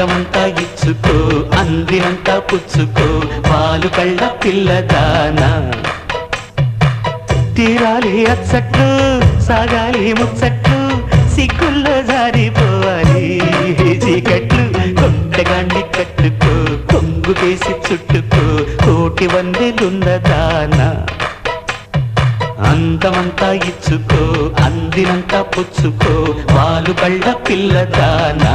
అంతమంతా ఇచ్చుకో అందినంతా పుచ్చుకో పాలు కళ్ళ పిల్లదానా తీరాలి అచ్చట్లు సాగాలి ముచ్చట్లు సిగ్గుల్లో జారిపోవాలి చీకట్లు కొండగాండి కట్టుకో కొంగు వేసి చుట్టుకో కోటి వందెలున్నదానా అందమంతా ఇచ్చుకో అందినంతా పుచ్చుకో పాలు కళ్ళ పిల్లదానా